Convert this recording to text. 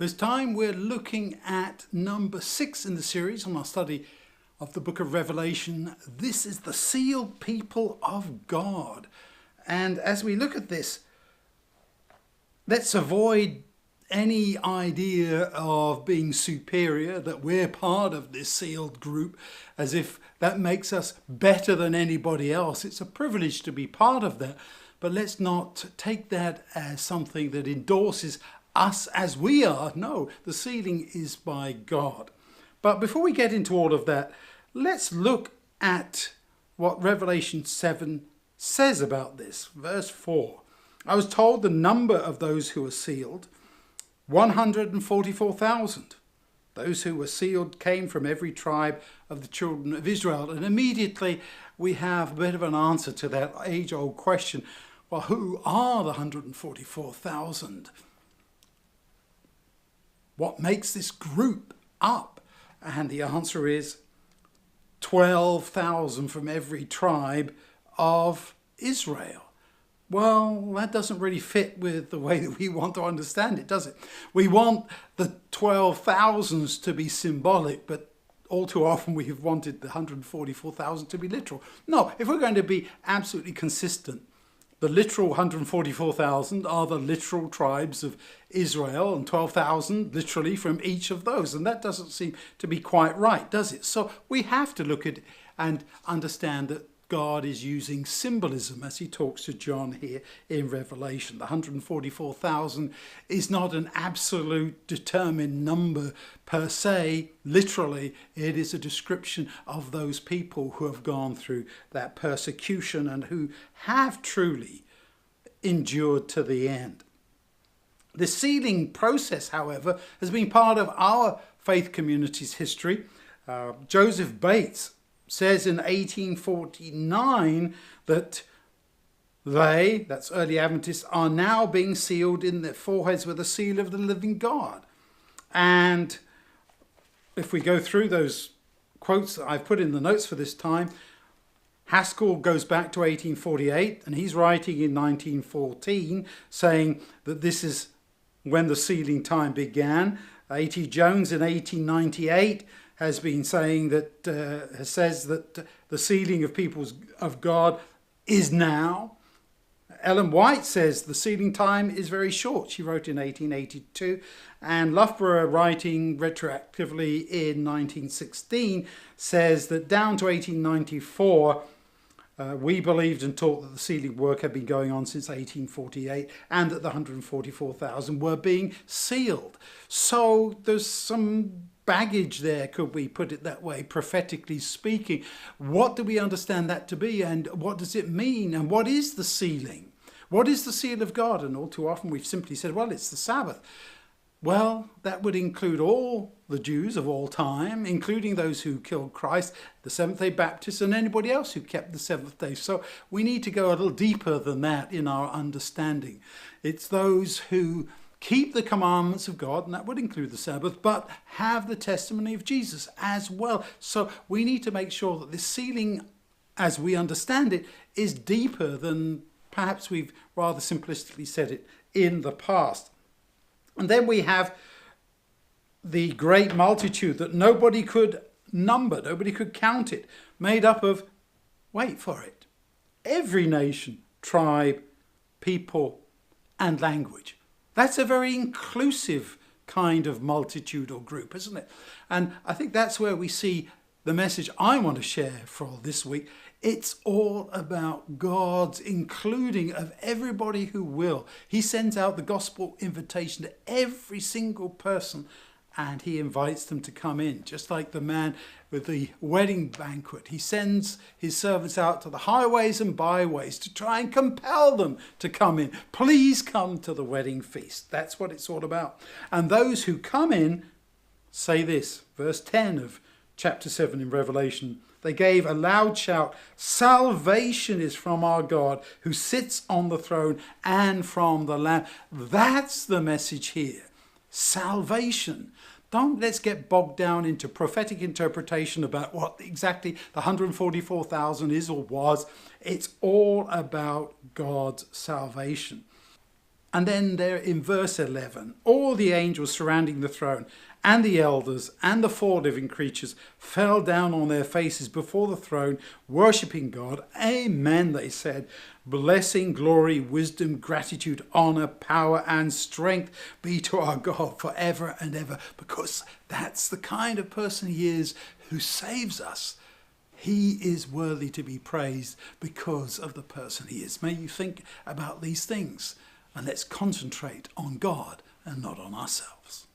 This time we're looking at number 6 in the series on our study of the book of Revelation. This is the sealed people of God. And as we look at this, let's avoid any idea of being superior, that we're part of this sealed group, as if that makes us better than anybody else. It's a privilege to be part of that, but let's not take that as something that endorses us as we are. No, the sealing is by God. But before we get into all of that, let's look at what Revelation 7 says about this. Verse 4. I was told the number of those who were sealed, 144,000. Those who were sealed came from every tribe of the children of Israel. And immediately we have a bit of an answer to that age-old question. Well, who are the 144,000? What makes this group up? And the answer is 12,000 from every tribe of Israel. Well, that doesn't really fit with the way that we want to understand it, does it? We want the 12,000s to be symbolic, but all too often we've wanted the 144,000 to be literal. No, if we're going to be absolutely consistent, the literal 144,000 are the literal tribes of Israel, and 12,000 literally from each of those. And that doesn't seem to be quite right, does it? So we have to look at it and understand that God is using symbolism as he talks to John here in Revelation. The 144,000 is not an absolute determined number per se. Literally, it is a description of those people who have gone through that persecution and who have truly endured to the end. The sealing process, however, has been part of our faith community's history. Joseph Bates says in 1849 that they, that's early Adventists, are now being sealed in their foreheads with the seal of the living God. And if we go through those quotes that I've put in the notes for this time, Haskell goes back to 1848, and he's writing in 1914 saying that this is when the sealing time began. A.T. Jones in 1898 has been saying that, says that the sealing of peoples of God is now. Ellen White says the sealing time is very short. She wrote in 1882. And Loughborough, writing retroactively in 1916, says that down to 1894, we believed and taught that the sealing work had been going on since 1848 and that the 144,000 were being sealed. So there's some baggage there, could we put it that way, prophetically speaking. What do we understand that to be, and what does it mean, and what is the sealing? What is the seal of God? And all too often we've simply said, well, it's the Sabbath. Well, that would include all the Jews of all time, including those who killed Christ, the Seventh-day Baptists, and anybody else who kept the seventh day. So we need to go a little deeper than that in our understanding. It's those who keep the commandments of God, and that would include the Sabbath, but have the testimony of Jesus as well. So we need to make sure that this sealing, as we understand it, is deeper than perhaps we've rather simplistically said it in the past. And then we have the great multitude that nobody could number, nobody could count it, made up of, wait for it, every nation, tribe, people, and language. That's a very inclusive kind of multitude or group, isn't it? And I think that's where we see the message I want to share for this week. It's all about God's including of everybody who will. He sends out the gospel invitation to every single person, and he invites them to come in, just like the man with the wedding banquet. He sends his servants out to the highways and byways to try and compel them to come in. Please come to the wedding feast. That's what it's all about. And those who come in say this, verse 10 of chapter 7 in Revelation. They gave a loud shout, salvation is from our God who sits on the throne and from the Lamb. That's the message here. Salvation. Let's get bogged down into prophetic interpretation about what exactly the 144,000 is or was. It's all about God's salvation. And then there in verse 11, all the angels surrounding the throne and the elders and the four living creatures fell down on their faces before the throne, worshipping God. Amen, they said. Blessing, glory, wisdom, gratitude, honor, power and strength be to our God forever and ever. Because that's the kind of person he is who saves us. He is worthy to be praised because of the person he is. May you think about these things and let's concentrate on God and not on ourselves.